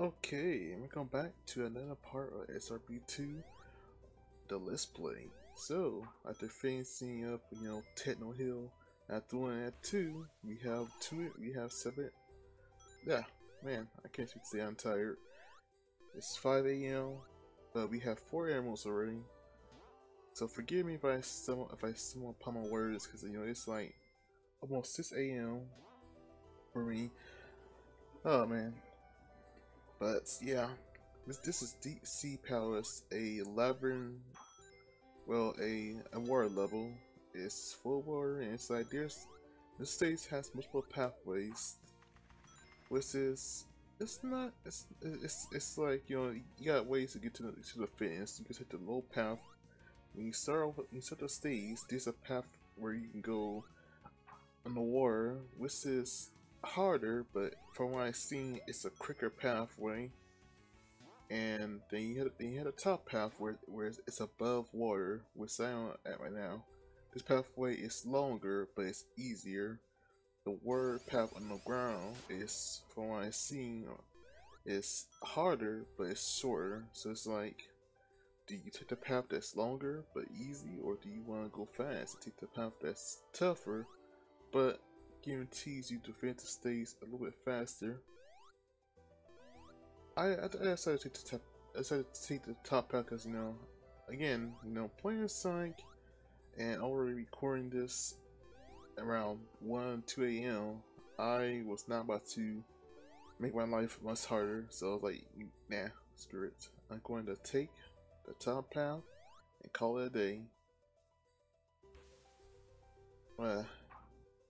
Okay, and welcome back to another part of SRB2, the Let's Play. So, after finishing up, Techno Hill, after one and two, we have seven. Yeah, man, I can't speak today, I'm tired. It's 5 a.m., but we have 4 animals already. So forgive me if I stumble upon my words, because it's like almost 6 a.m. for me. Oh man. But yeah, this is Deep Sea Palace, a labyrinth, well, a water level. It's full of water, and it's like the stage has multiple pathways, which is it's like you got ways to get to the fence. You can take the low path. When you start the stage, there's a path where you can go on the water, which is harder, but from what I've seen, it's a quicker pathway. And then you had a top path where it's above water, which I'm at right now. This pathway is longer, but it's easier. The water path on the ground is, from what I've seen, is harder, but it's shorter. So it's like, do you take the path that's longer but easy, or do you want to go fast and take the path that's tougher, but guarantees you to finish the stage a little bit faster? I decided to take the top path because, again, playing Sonic and already recording this around 1, 2 a.m. I was not about to make my life much harder, so I was like, nah, screw it. I'm going to take the top path and call it a day.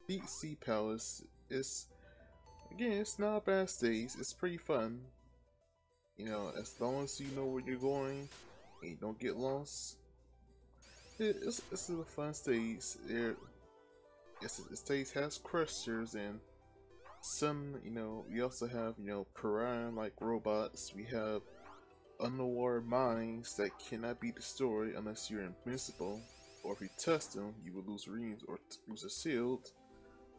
Deep Sea Palace is, again, it's not a bad stage. It's pretty fun. As long as you know where you're going and you don't get lost, it's a fun stage. The stage has crushers and some, we also have, piranha-like robots. We have underwater mines that cannot be destroyed unless you're invincible, or if you touch them, you will lose rings or lose a shield.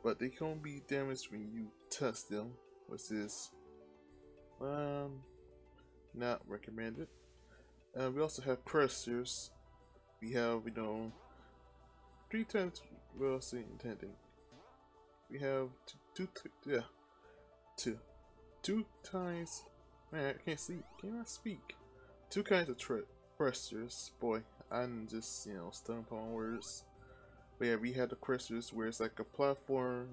But they can only be damaged when you touch them, which is, not recommended. We also have crushers. We have, 3 times. Well, see, intending. We have two times. Man, I can't see. Cannot speak. 2 kinds of crushers. Boy, I'm just stunned upon words. But yeah, we have the crushers where it's like a platform.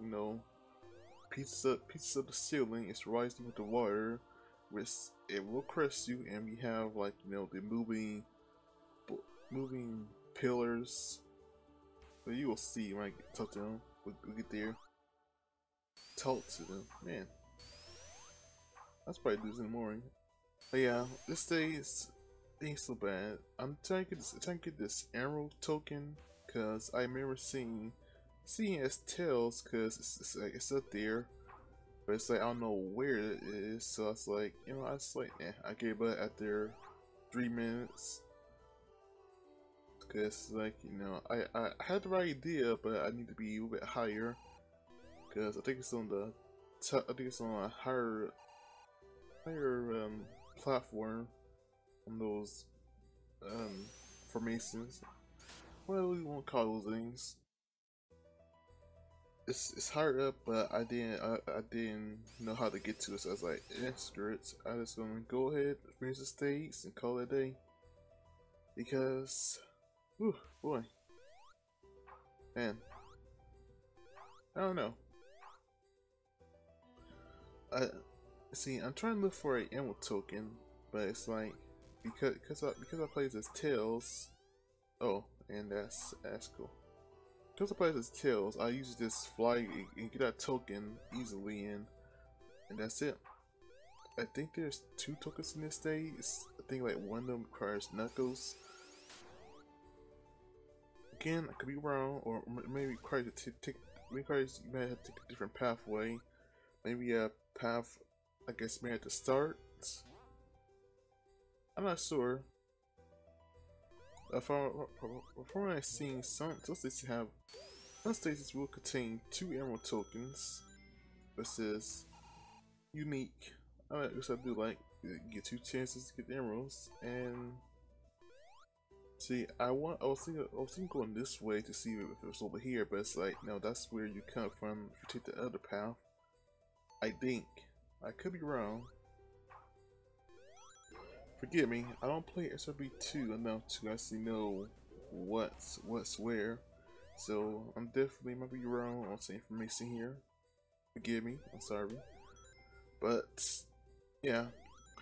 Pieces of the ceiling is rising with the water. Which it will crush you, and we have like the moving pillars. But you will see when I talk to them. We'll get there. Talk to them, man. That's probably losing in the morning. But yeah, this day ain't so bad. I'm trying to get this emerald token because I remember seeing it as tails because it's up there. But it's like I don't know where it is, so it's like I was like, I gave up after 3 minutes. Cause like I had the right idea, but I need to be a little bit higher. Cause I think it's on the top. I think it's on a higher platform on those formations. What do we want to call those things? It's higher up, but I didn't know how to get to it, so I was like, screw it. I'm just gonna go ahead, finish the stage, and call it a day. Because, whew, boy, man, I don't know. See, I'm trying to look for an emerald token, but it's like because I played as Tails. Oh, and that's cool. Because I play as Tails, I usually just fly and get that token easily, and that's it. I think there's 2 tokens in this stage. I think like one of them requires Knuckles. Again, I could be wrong, or maybe requires you might have to take a different pathway. Maybe a path, I guess, maybe at the start. I'm not sure. From what I've seen, some stages will contain 2 emerald tokens. This is unique. I guess I do like get 2 chances to get the emeralds. And see, I was thinking going this way to see if it was over here, but it's like no, that's where you come from if you take the other path. I think. I could be wrong. Forgive me, I don't play SRB2 enough to actually know what's where. So I'm definitely might be wrong on some information here. Forgive me, I'm sorry. But yeah,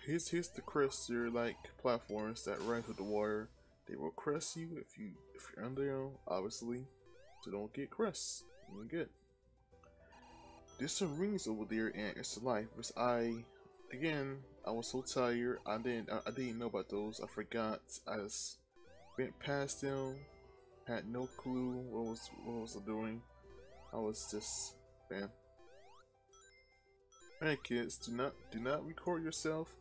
here's the crusher like platforms that run through the water. They will crush you if you're under them, obviously. So don't get crushed. You're good. There's some rings over there and it's a life, which I was so tired. I didn't know about those. I forgot. I just went past them. Had no clue what was I doing. I was just man. Alright kids, do not record yourself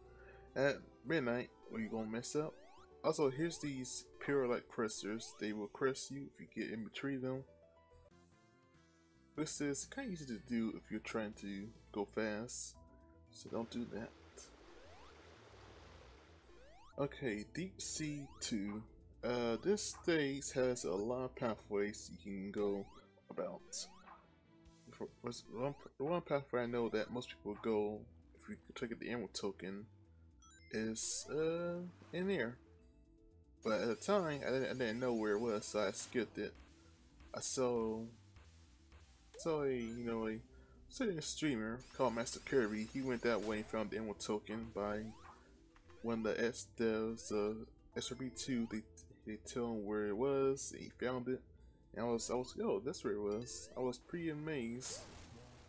at midnight or you're gonna mess up. Also, here's these pure-like crushers. They will crush you if you get in between them. This is kind of easy to do if you're trying to go fast, so don't do that. Okay, Deep Sea 2. This stage has a lot of pathways you can go about. The one pathway I know that most people go if you take the emerald token is in there. But at the time, I didn't know where it was, so I skipped it. I saw a certain streamer called Master Kirby. He went that way and found the emerald token by one of the devs of SRB2. They tell him where it was, and he found it. And I was yo, that's where it was. I was pretty amazed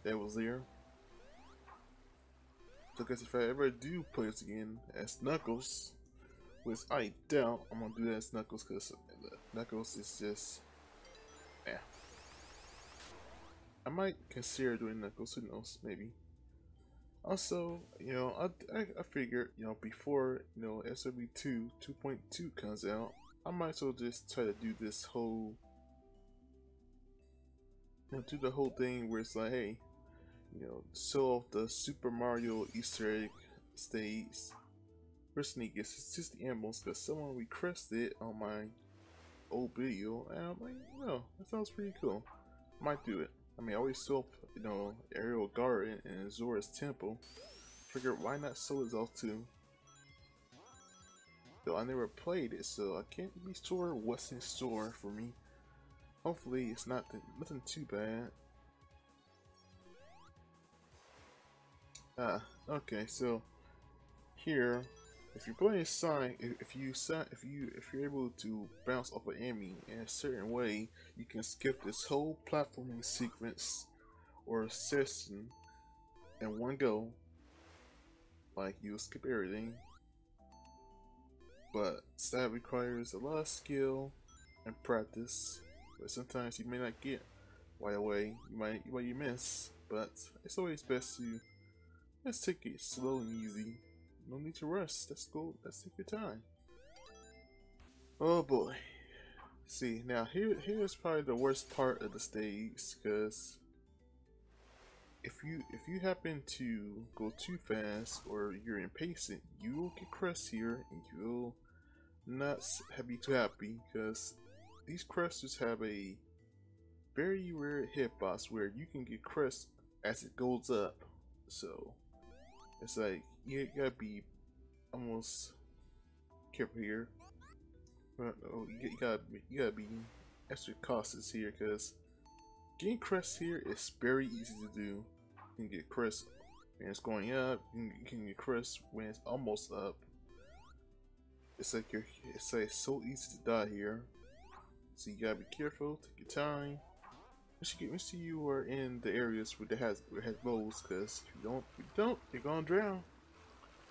that it was there. So I guess if I ever do play this again as Knuckles, which I doubt I'm gonna do that as Knuckles, because Knuckles is just I might consider doing Knuckles, who knows, maybe. Also, I figured, before, SRB2 2.2 comes out, I might as well just try to do this whole, do the whole thing where it's like, hey, show off the Super Mario Easter egg stage. First thing it's just the emblems, because someone requested on my old video, and I'm like, that sounds pretty cool. Might do it. I mean, I always saw, Ariel Garden and Zora's Temple. Figured why not show it off too? Though I never played it, so I can't be sure what's in store for me. Hopefully, it's nothing too bad. Okay, so here, if you're playing Sonic, if you're able to bounce off an enemy in a certain way, you can skip this whole platforming sequence or session in one go. Like, you'll skip everything, but that requires a lot of skill and practice. But sometimes you may not get right away. You miss, but it's always best to let's take it slow and easy. No need to rush. Let's go. Let's take your time. Oh boy. See, now here's probably the worst part of the stage, because if you happen to go too fast or you're impatient, you will get crushed here, and you will not be too happy, because these crushers have a very rare hitbox where you can get crushed as it goes up. So it's like you gotta be almost careful here. You gotta be extra cautious here, because getting crushed here is very easy to do. You can get crushed when it's going up. You can get crushed when it's almost up. It's like so easy to die here. So you gotta be careful. Take your time. Make sure you are in the areas where it has bowls, because if you don't, you're gonna drown.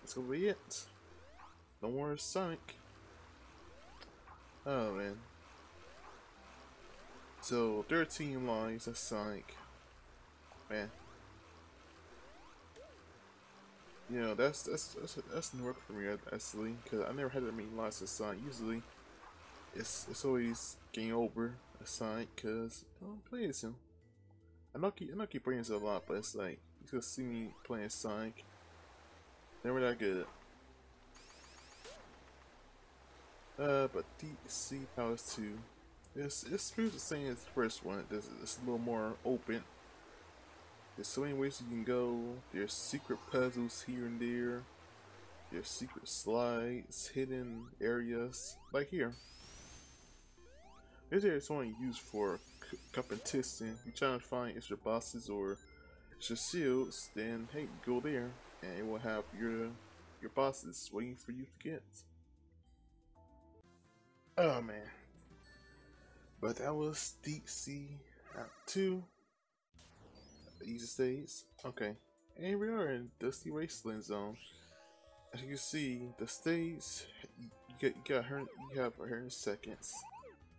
That's gonna be it. No more Sonic. Oh man. So 13 lives of Sonic. Man. That's new work for me actually, because I never had that many lives of Sonic. Usually, it's always game over a Sonic, because I don't play as him. I know keep playing this a lot, but it's like you just see me playing Sonic. Never that good. But DC Powers 2. It's pretty the same as the first one. It's a little more open. There's so many ways you can go. There's secret puzzles here and there. There's secret slides, hidden areas, like here. This area is only used for competition. You trying to find extra bosses or extra shields, then hey, go there, and it will have your bosses waiting for you to get. Oh man. But that was Deep Sea Act 2. Easy states. Okay. And we are in Dusty Wasteland Zone. As you can see, the stage you have 100 seconds.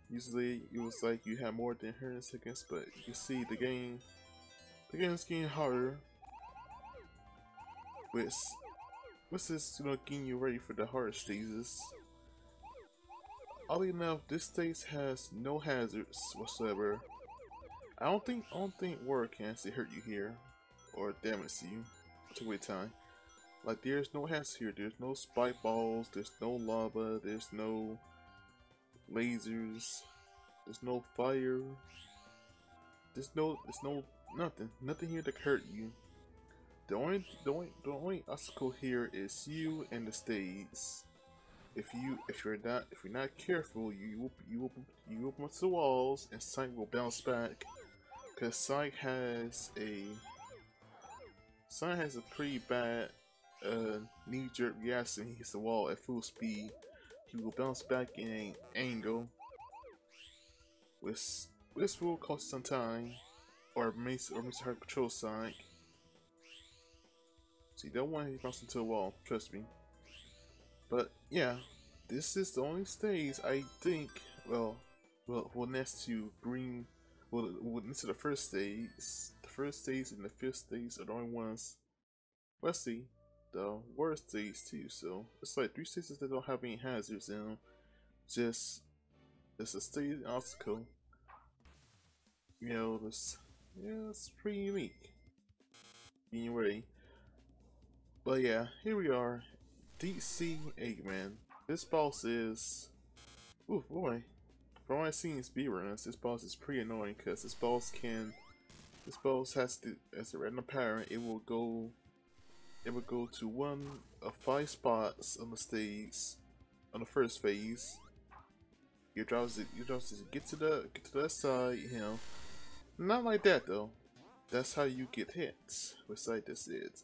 Usually it was like you have more than 100 seconds, but you can see the game is getting harder. What's this, getting you ready for the harder stages. Oddly enough, this stage has no hazards whatsoever. I don't think water can actually hurt you here or damage you. Took away time. Like there's no hazards here. There's no spike balls. There's no lava. There's no lasers. There's no fire. There's no nothing. Nothing here to hurt you. The only obstacle here is you and the stage. If you're not careful, you open up the walls and Sonic will bounce back. Cause Sonic has a pretty bad knee-jerk reaction. He hits the wall at full speed. He will bounce back in an angle. This will cost some time, or makes it hard to control Sonic. So you don't want to bounce into the wall. Trust me. But yeah, this is the only stage I think. Well, next to bring. Well, into the first stage. The first stage and the fifth stage are the only ones. Let's see, the worst stage too. So it's like 3 stages that don't have any hazards in them. Just it's a stage obstacle. It's pretty unique. Being ready. But yeah, here we are. Deep Sea Eggman. This boss is, ooh boy. From what I've seen in speedruns, this boss is pretty annoying because this boss has to, as a random pattern, it will go to one of 5 spots on the stage on the first phase. Your job is to get to that side, Not like that though. That's how you get hit. What side this is.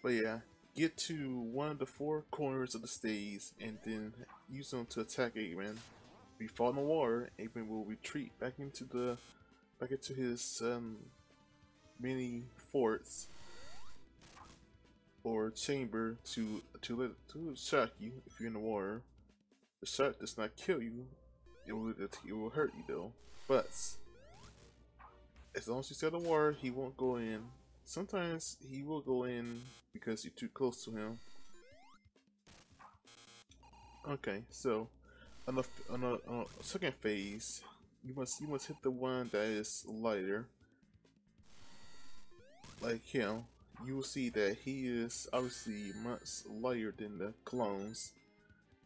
But yeah, get to one of the 4 corners of the stage and then use them to attack Eggman. If you fall in the water, Eggman will retreat back into his mini forts or chamber to shock you if you're in the water. The shot does not kill you; it will hurt you though. But as long as you stay in the water, he won't go in. Sometimes he will go in because you're too close to him. Okay, so on the second phase, you must hit the one that is lighter, like him. You will see that he is obviously much lighter than the clones.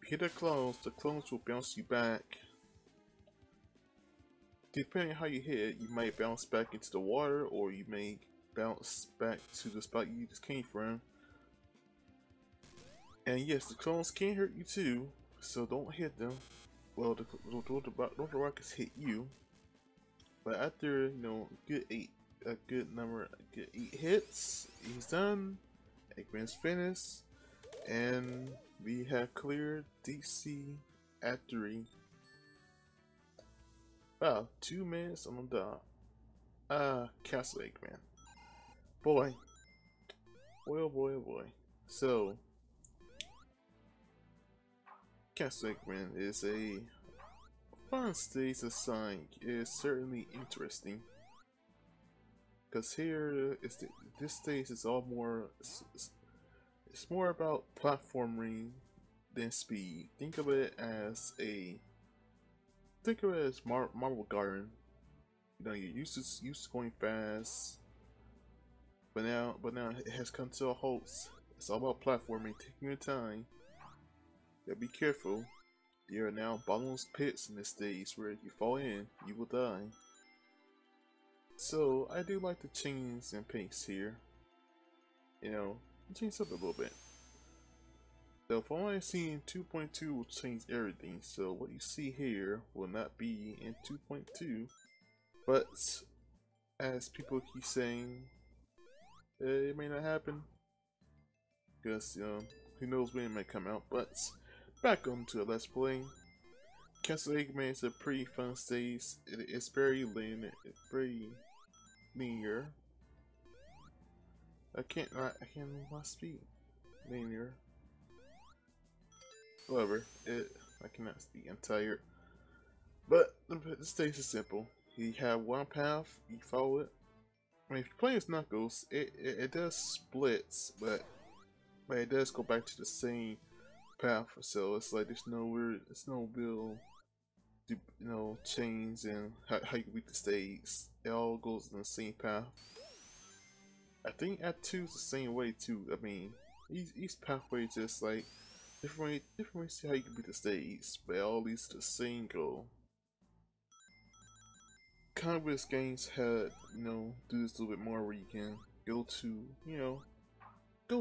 If you hit the clones will bounce you back. Depending on how you hit, you might bounce back into the water, or you may bounce back to the spot you just came from. And yes, the clones can hurt you too, so don't hit them. Well, don't the rockets hit you. But after good 8 hits, he's done. Eggman's finished, and we have cleared Deep Sea Act 3. Wow, 2 minutes on the dot. Castle Eggman. Boy. Boy, oh boy, oh boy. So, Castle Eggman is a fun stage to Sonic. It is certainly interesting. Because here, this stage is all more, it's more about platforming than speed. Think of it as Marble Garden. You're used to going fast, but now it has come to a halt It's all about platforming, taking your time. Gotta be careful. There are now bottomless pits in this stage where if you fall in, you will die. So I do like the chains and pace here. You know, change up a little bit. So if I'm only seeing 2.2 will change everything, so what you see here will not be in 2.2. But as people keep saying, it may not happen. Because who knows when it might come out. But back on to a Let's Play. Castle Eggman is a pretty fun stage. It's very linear. It's very linear. I can't speak linear. However, I cannot speak. I'm tired. But the stage is simple. You have one path. You follow it. I mean, if you're playing as Knuckles, it does splits, but it does go back to the same path. So it's like there's no real change in how you beat the stage. It all goes in the same path. I think Act 2 is the same way too. I mean, each pathway is just like different ways to how you can beat the stage, but it all leads to the same goal. Comic games had do this a little bit more where you can go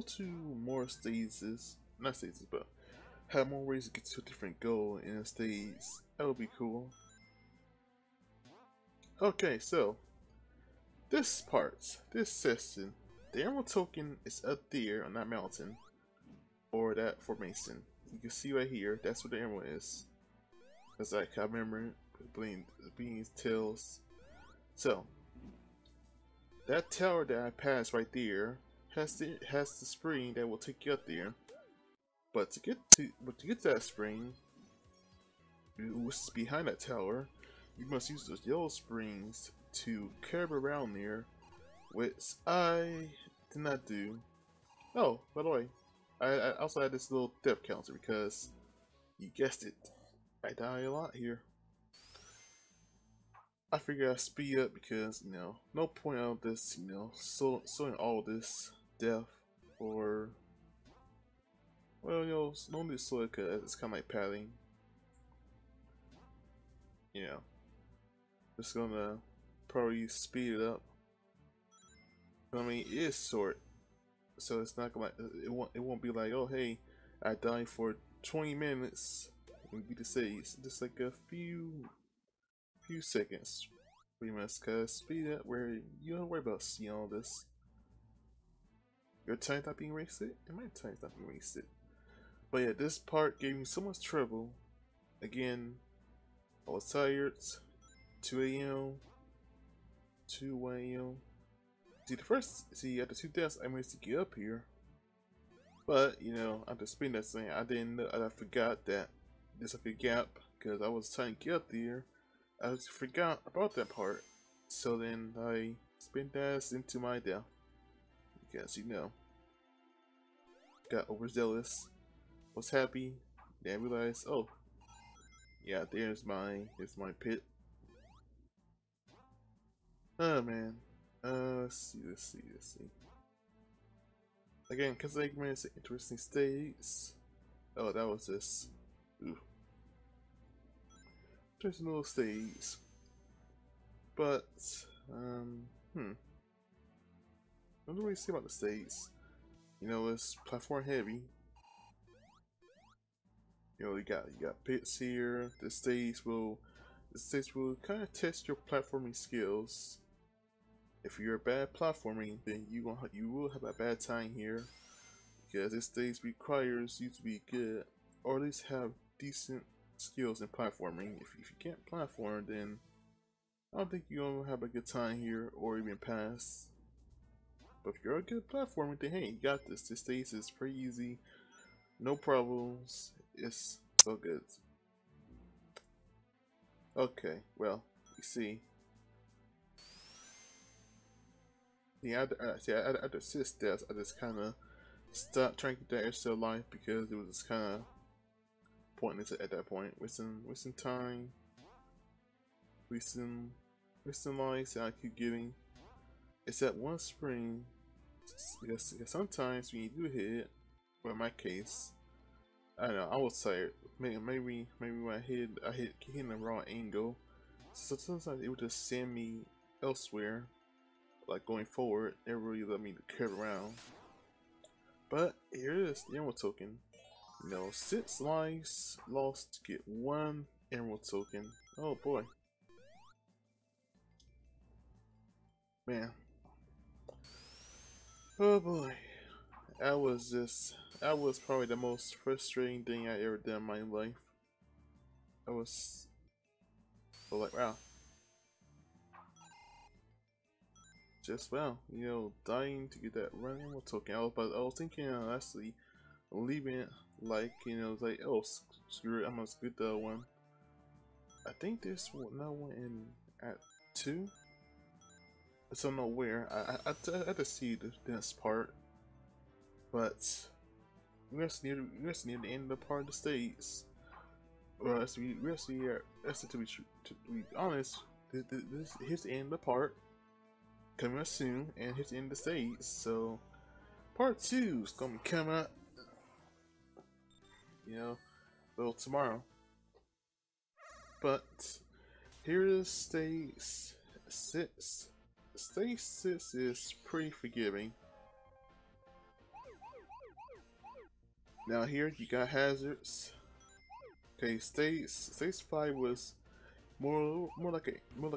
to more stages, not stages, but have more ways to get to a different goal in a stage. That would be cool. Okay, so this section, the Emerald token is up there on that mountain or that formation. You can see right here, that's where the Emerald is. Cause I remember being tails. So that tower that I passed right there has the spring that will take you up there. But to get to that spring, which is behind that tower, you must use those yellow springs to curve around there, which I did not do. Oh, by the way, I also had this little depth counter because you guessed it, I die a lot here. I figured I'd speed up because no point out of this sowing all this death or well no need to sow it because it's kind of like padding. Just gonna probably speed it up. I mean, it is short, so it's not gonna it won't be like, oh hey, I died for 20 minutes and beat the stage. Just like a few seconds, pretty much. Cause speed up where you don't worry about seeing all this. Your time's not being wasted, and my time's not being wasted. But yeah, this part gave me so much trouble. Again, I was tired. 2 a.m. 2 a.m. See, after 2 deaths, I managed to get up here. But, after spinning that thing, I didn't know, I forgot that there's like a gap, because I was trying to get up there. I just forgot about that part. So then I spin that into my death. Because, got overzealous. Was happy. Then realized, oh, yeah, here's my pit. Oh man. Let's see. Again, Castle Eggman is an interesting stage. Oh, that was just interesting little stage. But what do we say about the stage? It's platform heavy. You got pits here. The stage will kind of test your platforming skills. If you're bad platforming, then you will have a bad time here, because this stage requires you to be good, or at least have decent skills in platforming. If you can't platform, then I don't think you're gonna have a good time here, or even pass. But if you're a good platformer, then hey, you got this. This stage is pretty easy, no problems. It's so good. Okay, well, you see. Yeah, after 6 deaths, I just kind of stopped trying to get that extra life because it was just kind of pointless at that point. Wasting time, wasting lives that I keep getting. It's that one spring Because sometimes when you do hit, well, in my case, I don't know, I was tired. Maybe when I hit hitting the wrong angle. So sometimes it would just send me elsewhere, like going forward. Never really let me curve around. But here it is, the emerald token. You know, 6 lives lost to get 1 emerald token. Oh boy. Man. Oh boy. That was probably the most frustrating thing I ever done in my life. I was like, wow. Just wow, you know, dying to get that run emerald token. I was thinking actually leaving it, like, you know, like, oh, screw it, I'm gonna skip the one. I think there's another one in Act 2. I don't know where. I had to see this part, but we're just near the end of the part of the states. Well, we're actually to be honest, here's the end of the part coming up soon, and here's the end of the states. So part 2 is gonna be coming up, you know, well, tomorrow. But here is stage 6. Stage 6 is pretty forgiving. Now here you got hazards. Okay, stage 5 was more like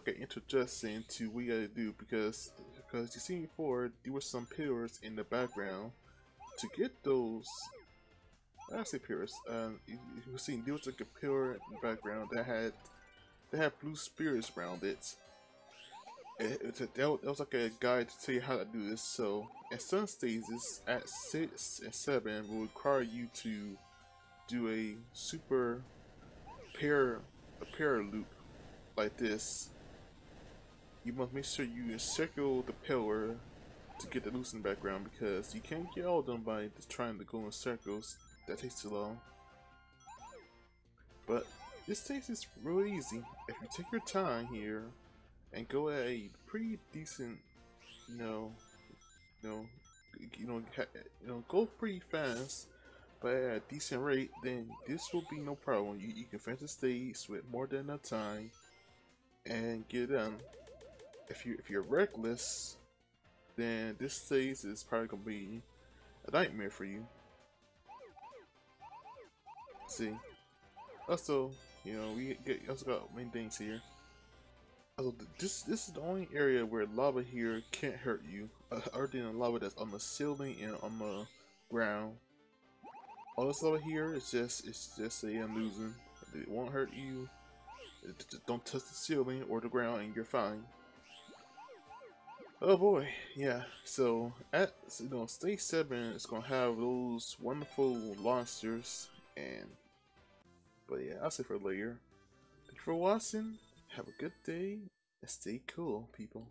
an introduction to what you gotta do, because you see before there were some pillars in the background. To get those, I say pillars. You see there was like a pillar in the background that had blue spirits around it. That was like a guide to tell you how to do this. So, at some stages, at 6 and 7, will require you to do a super pair loop like this. You must make sure you encircle the pillar to get the loops in the background, because you can't get all of them by just trying to go in circles. That takes too long. But this stage is really easy if you take your time here and go at a pretty decent, go pretty fast, but at a decent rate. Then this will be no problem. You can finish the stage with more than enough time and get it done. If you're reckless, then this stage is probably gonna be a nightmare for you. See, also, you know, we also got main things here. Also, this is the only area where lava here can't hurt you, other than the lava that's on the ceiling and on the ground. All this lava here is just a illusion. It won't hurt you. Just don't touch the ceiling or the ground, and you're fine. Oh boy, yeah. So at stage 7, it's gonna have those wonderful monsters, but yeah, I'll say for later. Thank you for watching. Have a good day and stay cool, people.